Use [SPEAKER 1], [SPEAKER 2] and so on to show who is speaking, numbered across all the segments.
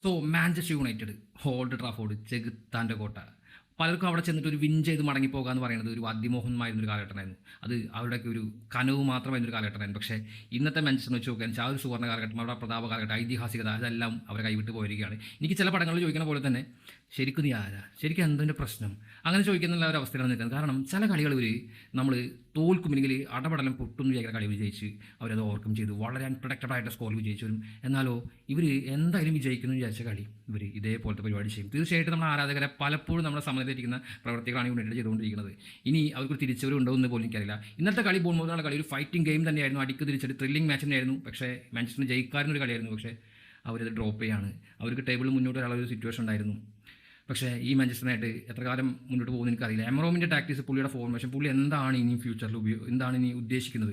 [SPEAKER 1] So Manchester United, Old Trafford, ചെകുത്താൻ്റെ കോട്ട. പലർക്കും അവിടെ ചെന്നിട്ട് ഒരു വിൻ ചെയ്ത് മടങ്ങിപ്പോകുക എന്ന് പറയുന്നത് ഒരു അതിമോഹമായിരുന്നൊരു കാലഘട്ടമായിരുന്നു. അത് അവരുടെയൊക്കെ ഒരു കനവ് മാത്രമായിരുന്നൊരു കാലഘട്ടമായിരുന്നു. പക്ഷേ ഇന്നത്തെ മാഞ്ചസ്റ്റർ വെച്ച് നോക്കുകയാണെന്ന് വെച്ചാൽ ആ ഒരു സുവർണ്ണ കാലഘട്ടം, അവരുടെ പ്രതാപ കാലഘട്ടം, ഐതിഹാസികത അതെല്ലാം അവരെ കൈവിട്ട് പോയിരിക്കുകയാണ്. എനിക്ക് ചില പടങ്ങളിൽ ചോദിക്കുന്ന പോലെ തന്നെ ശരിക്കും നീ ആരാ, ശരിക്കും എന്തിൻ്റെ പ്രശ്നം, അങ്ങനെ ചോദിക്കുന്ന ഒരു അവസ്ഥയിലാണ് നിൽക്കുന്നത്. കാരണം ചില കളികൾ ഇവർ നമ്മൾ തോൽക്കുമില്ലെങ്കിൽ അടപടലം പൊട്ടും വിചാരിക്കുന്ന കളി വിജയിച്ച് അവരത് ഓവർകം ചെയ്തു വളരെ അൺപ്രൊഡക്റ്റഡ് ആയിട്ട് സ്കോർ വിജയിച്ചു വരും. എന്നാലോ ഇവർ എന്തായാലും വിജയിക്കുന്നു വിചാരിച്ച കളി ഇവർ ഇതേപോലത്തെ പരിപാടി ചെയ്യും. തീർച്ചയായിട്ടും നമ്മുടെ ആരാധകരെ പലപ്പോഴും നമ്മുടെ സമനിലയിരിക്കുന്ന പ്രവർത്തികളാണ് യുണൈറ്റഡ് ചെയ്തുകൊണ്ടിരിക്കുന്നത്. ഇനി അവർക്ക് തിരിച്ചവരുണ്ടോ എന്ന് പോലും എനിക്കറിയില്ല. ഇന്നത്തെ കളി ബോർണ്മൗത്തിനുള്ള കളി ഒരു ഫൈറ്റിംഗ് ഗെയിം തന്നെയായിരുന്നു, അടിക്ക് തിരിച്ചടി ത്രില്ലിംഗ് മാച്ച് തന്നെയായിരുന്നു. പക്ഷേ മാഞ്ചസ്റ്ററിന് ജയിക്കാരനൊരു കളിയായിരുന്നു. പക്ഷേ അവരത് ഡ്രോപ്പ് ചെയ്യാണ്. അവർക്ക് ടേബിളിൽ മുന്നോട്ട് വരാനുള്ള ഒരു സിറ്റുവേഷൻ ഉണ്ടായിരുന്നു. പക്ഷേ ഈ മാഞ്ചസ്റ്ററിനായിട്ട് എത്ര കാലം മുന്നോട്ട് പോകുമെന്ന് എനിക്കറിയില്ല. എമറോമിൻ്റെ ടാക്ടീസ്, പുള്ളിയുടെ ഫോർമേഷൻ, പുള്ളി എന്താണ് ഇനി ഫ്യൂച്ചറിൽ എന്താണ് ഇനി ഉദ്ദേശിക്കുന്നത്,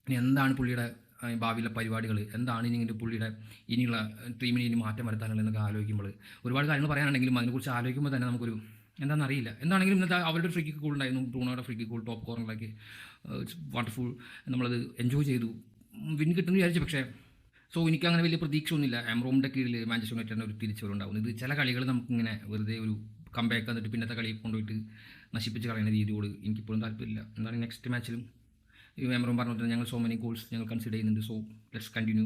[SPEAKER 1] ഇനി എന്താണ് പുള്ളിയുടെ ഭാവിയിലെ പരിപാടികൾ, എന്താണ് ഇനി പുള്ളിയുടെ ഇനിയുള്ള ടീമിന് ഇനി മാറ്റം വരുത്താനുള്ളതെന്നൊക്കെ ആലോചിക്കുമ്പോൾ ഒരുപാട് കാര്യങ്ങൾ പറയാനുണ്ടെങ്കിലും അതിനെക്കുറിച്ച് ആലോചിക്കുമ്പോൾ തന്നെ നമുക്കൊരു എന്താണെന്നറിയില്ല. എന്താണെങ്കിലും ഇന്നത്തെ അവരുടെ ഫ്രീ കിക്ക് ഗോൾ ഉണ്ടായിരുന്നു, ബ്രൂണോയുടെ ഫ്രീ കിക്ക് ഗോൾ ടോപ്പ് കോർണറിലേക്ക്, ഇറ്റ്സ് വണ്ടർഫുൾ. നമ്മളത് എൻജോയ് ചെയ്തു, വിൻ കിട്ടുമെന്ന് വിചാരിച്ചു. പക്ഷേ എനിക്കങ്ങനെ വലിയ പ്രതീക്ഷ ഒന്നുമില്ല എംറോമിൻ്റെ കീഴിൽ മാഞ്ചസ്റ്റർ യുണൈറ്റഡിന് ഒരു തിരിച്ചുവരുണ്ടാകുന്നത്. ഇത് ചില കളികൾ നമുക്കിങ്ങനെ വെറുതെ ഒരു കംബാക്ക് എന്നിട്ട് പിന്നത്തെ കളി കൊണ്ടുപോയിട്ട് നശിപ്പിച്ച് കളയുന്ന രീതിയോട് എനിക്കിപ്പോഴും താല്പര്യമില്ല. എന്താണ് നെക്സ്റ്റ് മാച്ചിലും ഈ എംറോം പറഞ്ഞിട്ട് ഞങ്ങൾ സോ മെനി ഗോൾസ് ഞങ്ങൾ കൺസിഡർ ചെയ്യുന്നുണ്ട്. So let's continue.